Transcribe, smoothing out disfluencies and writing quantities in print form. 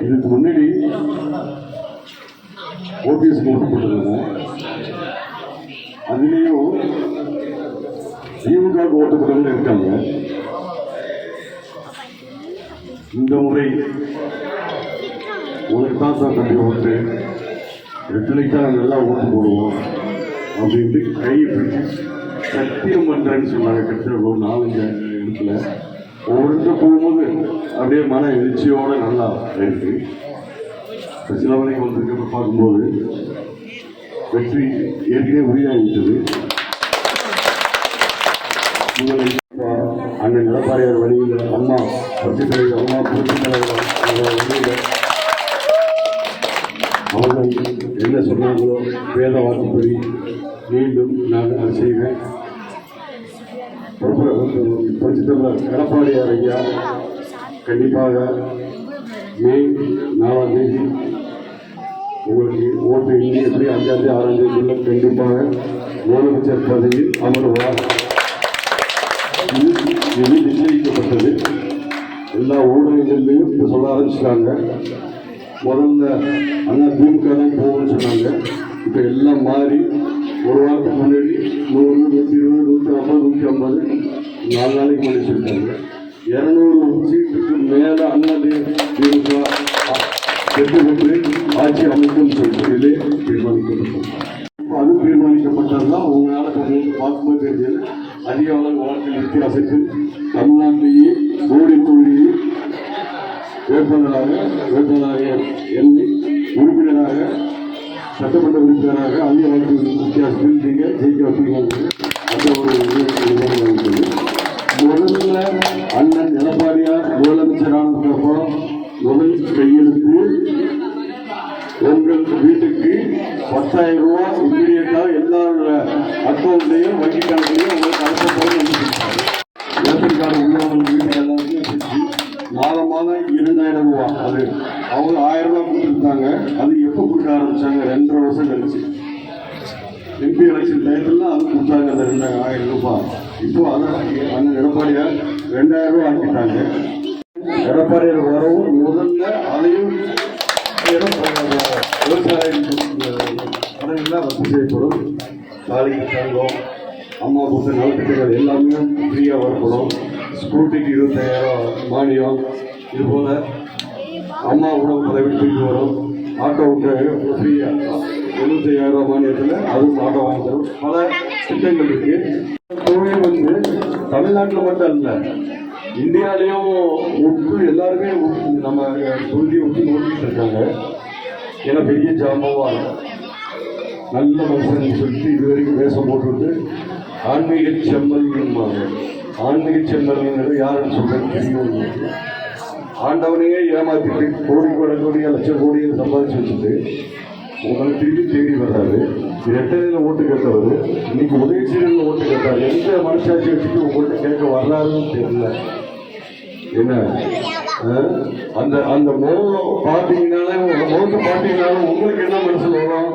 இதுக்கு முன்னாடி ஓபிஎஸ் ஓட்டு போட்டிருந்தேன். அதுலேயும் திமுக ஓட்டு போட்டவங்க இருக்காங்க. இந்த முறை உனக்கு தான் சார் தம்பி ஓட்டு, ரெட்டலைக்கா நாங்கள் எல்லாம் ஓட்டு போடுவோம் அப்படின்ட்டு கையை பிடிச்சி சத்தியம் பண்ணுறேன்னு சொன்னாங்க. கிட்டத்தட்ட ஒரு 4-5 இடத்துல ஒவ்வொரு போகும்போது அப்படியே மன எழுச்சியோட நல்லா இருக்கு. சில மணிக்கு வந்திருக்க பார்க்கும்போது வெற்றி ஏற்கனவே உறுதியாகிவிட்டது. அண்ணன் எடப்பாடியார் வழியில் அம்மா புரட்சித் தலைவர் அம்மா புரட்சித் தலைவர் வழியில் அவர்கள் என்ன சொன்னாங்களோ வேத வாக்குப்படி மீண்டும் நான் அதை செய்வேன். புரட்சித் தலைவர் எடப்பாடியார் ஐயா கண்டிப்பாக மே 4ஆம் தேதி உங்களுக்கு ஓட்டு எண்ணி எப்படி 5ஆம் தேதி 6ஆம் தேதிக்குள்ள கண்டிப்பாக முதலமைச்சர் பதவியில் அமர்வார். இது நிச்சயிக்கப்பட்டது. எல்லா ஊடகங்கள்லையும் இப்போ சொல்ல ஆரம்பிச்சிட்டாங்க. முதல்ல அண்ணா திமுக தான் போகணும்னு சொன்னாங்க. இப்போ எல்லாம் மாறி ஒரு வாரத்துக்கு முன்னாடி 100, 120, 150, 150 4 நாளைக்கு முடிச்சிருக்காங்க. 200 சீட்டுக்கு மேலே அண்ணா திமுக வெற்றி பெற்று ஆட்சி அமைக்கும் சொல்லிலே தீர்மானிக்கப்பட்டது. அது தீர்மானிக்கப்பட்டதுதான் உங்களால் பார்க்கும்போது தெரிஞ்சது. அதிக அளவு வாழ்க்கை வித்தியாசத்தில் தமிழ்நாட்டிலேயே மோடி தொகுதியில் வேட்பாளராக எண்ணி உறுப்பினராக சட்டமன்ற உறுப்பினராக அதிக வாக்கு வித்தியாசத்தில் நீங்கள் ஜெயிக்க வைப்பீங்க. அந்த ஒரு முதல்ல அண்ணன் எடப்பாடியார் முதலமைச்சரானதுக்கு அப்புறம் முதல் கையெழுத்து உங்கள் வீட்டுக்கு 10,000 ரூபாய் இம்மீடியட்டாக எல்லாரோட அக்கௌண்ட்லையும் வங்கி கணக்குலையும் உங்களுக்கு அனுப்பப்படும். ரேஷன் உள்ளவங்க வீட்டுக்கு எல்லாருக்கும் மாதம் 2,000 ரூபா. அது அவங்க 1000 ரூபா கொடுத்துருந்தாங்க. அது எப்போ கொடுக்க ஆரம்பிச்சாங்க? 2.5 வருஷம் கழிச்சு எம்பி எலெக்ஷன் டயத்துல அது கொடுத்தாங்க. அந்த 2,000 ரூபாய் இப்போ அதை அண்ணன் எடப்பாடியார் 2,000 ரூபா ஆக்கிட்டாங்க. எடப்பாடியார் வரவும் முதல்ல அதையும் விவசாய பணங்கள்லாம் ரத்து செய்யப்படும். தாலிக்கு தங்கம், அம்மா கொடுத்த நலத்திட்டங்கள் எல்லாமே ஃப்ரீயாக வரப்படும். ஸ்கூட்டிக்கு 25,000 மானியம். இதுபோல் அம்மா உணவு பதவிக்கு வரும். ஆட்டோவுக்கு ஃப்ரீயாக 75,000 மானியத்தில் அதுவும் ஆட்டோ வாங்கி தரும். பல திட்டங்கள் இருக்கு. தொழில் தமிழ்நாட்டில் மட்டும் இல்லை, இந்தியாவிலையும் ஒட்டு எல்லாருமே நம்ம தொழிலை ஒட்டி ஓட்டிட்டு இருக்காங்க. ஏன்னா பெரிய ஜாமாவா நல்ல மனுஷன் சொல்லிட்டு இது வரைக்கும் பேச போட்டுவிட்டு ஆன்மீக செம்மல்வாங்க. ஆன்மீக செம்மல்ங்கிறது யாருன்னு சொல்றது தெரியும். ஆண்டவனையே ஏமாத்திட்டு கோடி லட்சம் கோடியை சம்பாதிச்சு வச்சுட்டு உங்களை திருப்பி தேடி வர்றாரு. ரெட்டலையில் ஓட்டு கேட்டவர் இன்னைக்கு உதயசீரில் ஓட்டு கேட்டார். எந்த மனசாட்சி வச்சுட்டு உங்கள்கிட்ட கேட்க வர்றாருன்னு தெரியல. என்ன அந்த அந்த முகத்தை பார்த்தீங்கன்னாலும் உங்களுக்கு என்ன மனசில் வரும்?